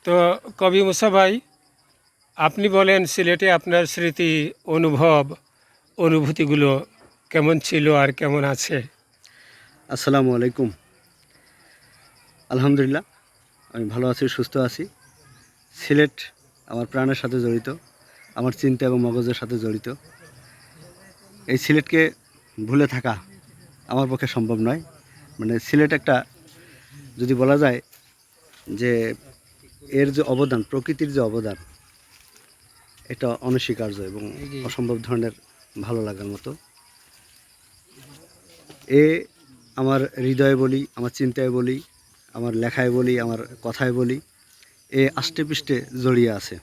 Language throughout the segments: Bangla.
তো কবি মুসা ভাই, আপনি বলেন সিলেটে আপনার স্মৃতি, অনুভব, অনুভূতিগুলো কেমন ছিল আর কেমন আছে? আসসালামু আলাইকুম। আলহামদুলিল্লাহ, আমি ভালো আছি, সুস্থ আছি। সিলেট আমার প্রাণের সাথে জড়িত, আমার চিন্তা এবং মগজের সাথে জড়িত। এই সিলেটকে ভুলে থাকা আমার পক্ষে সম্ভব নয়। মানে সিলেট একটা, যদি বলা যায় যে এর যে অবদান, প্রকৃতির যে অবদান, এটা অনস্বীকার্য এবং অসম্ভব ধরনের ভালো লাগার মতো। এ আমার হৃদয়ে বলি, আমার চিন্তায় বলি, আমার লেখায় বলি, আমার কথায় বলি, এ আষ্টে পৃষ্ঠে জড়িয়ে আছে।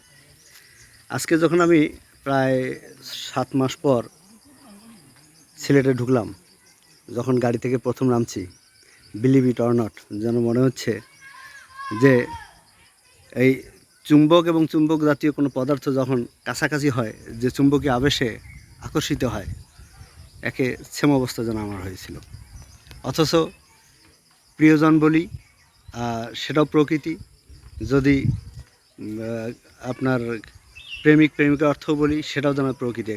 আজকে যখন আমি প্রায় 7 মাস পর সিলেটে ঢুকলাম, যখন গাড়ি থেকে প্রথম নামছি, বিলিভ ইট অর নট, যেন মনে হচ্ছে যে এই চুম্বক এবং চুম্বক জাতীয় কোনো পদার্থ যখন কাছাকাছি হয়, যে চুম্বকীয় আবেশে আকর্ষিত হয়, একে সেম অবস্থা যেন আমার হয়েছিল। অথচ প্রিয়জন বলি, সেটাও প্রকৃতি। যদি আপনার প্রেমিক প্রেমিকার অর্থ বলি, সেটাও যেন প্রকৃতি।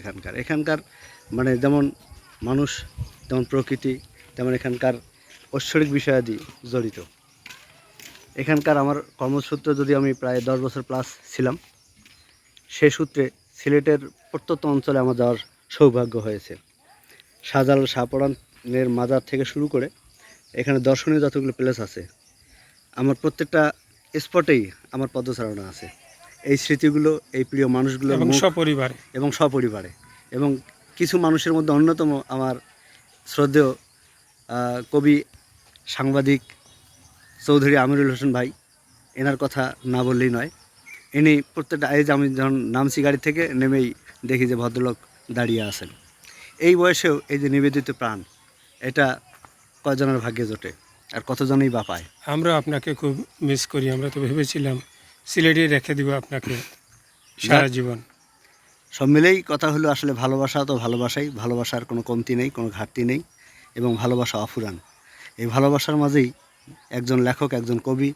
এখানকার মানে যেমন মানুষ, তেমন প্রকৃতি, তেমন এখানকার ঐশ্বরিক বিষয়াদি জড়িত। এখানকার আমার কর্মসূত্রে যদি আমি প্রায় 10 বছর প্লাস ছিলাম, সে সূত্রে সিলেটের প্রত্যন্ত অঞ্চলে আমার যাওয়ার সৌভাগ্য হয়েছে। শাহজালাল শাহপরানের মাজার থেকে শুরু করে এখানে দর্শনীয় যতগুলো প্লেস আছে, আমার প্রত্যেকটা স্পটেই আমার পদচারণা আছে। এই স্মৃতিগুলো, এই প্রিয় মানুষগুলোর এবং মুখ সপরিবারে। এবং সপরিবারে। এবং কিছু মানুষের মধ্যে অন্যতম আমার শ্রদ্ধেয় কবি, সাংবাদিক চৌধুরী আমিরুল হোসেন ভাই। এনার কথা না বললেই নয়। ইনি প্রত্যেকটা, এই যে আমি যখন নামছি গাড়ি থেকে, নেমেই দেখি যে ভদ্রলোক দাঁড়িয়ে আছেন। এই বয়সেও এই যে নিবেদিত প্রাণ, এটা কয়জনের ভাগ্যে জোটে, আর কতজনই বা পায়। আমরা আপনাকে খুব মিস করি। আমরা তো ভেবেছিলাম সিলেটে রেখে দিব আপনাকে সারা জীবন। সব মিলেই কথা হলো, আসলে ভালোবাসা তো ভালোবাসাই, ভালোবাসার কোনো কমতি নেই, কোনো ঘাটতি নেই, এবং ভালোবাসা অফুরান। এই ভালোবাসার মাঝেই একজন লেখক, একজন কবি,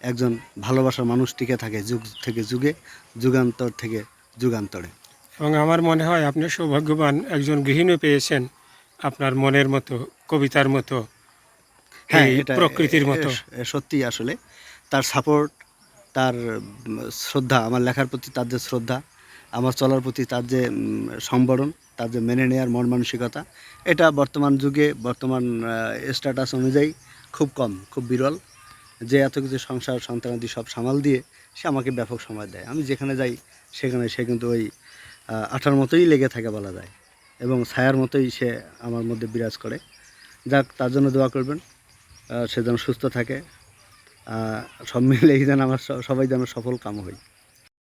একজন ভালোবাসার মানুষ টিকে থাকে যুগ থেকে যুগে, যুগান্তর থেকে যুগান্তরে। এবং আমার মনে হয় আপনি সৌভাগ্যবান, একজন গৃহিণী পেয়েছেন আপনার মনের মতো, কবিতার মতো, হ্যাঁ, এই এটা প্রকৃতির মতো। সত্যি। আসলে তার সাপোর্ট, তার শ্রদ্ধা, আমার লেখার প্রতি তার যে শ্রদ্ধা, আমার চলার প্রতি তার যে সম্বরণ, তার যে মেনে নেওয়ার মন মানসিকতা, এটা বর্তমান যুগে, বর্তমান স্ট্যাটাস অনুযায়ী খুব কম, খুব বিরল। যে এত কিছু সংসার সন্তানাদি সব সামাল দিয়ে সে আমাকে ব্যাপক সময় দেয়। আমি যেখানে যাই সেখানে সে কিন্তু ওই আঠার মতোই লেগে থাকে বলা যায়, এবং ছায়ার মতোই সে আমার মধ্যে বিরাজ করে। যাক, তার জন্য দোয়া করবেন, সে যেন সুস্থ থাকে। সব মিলেই যেন আমার সবাই যেন সফল কাম হয়।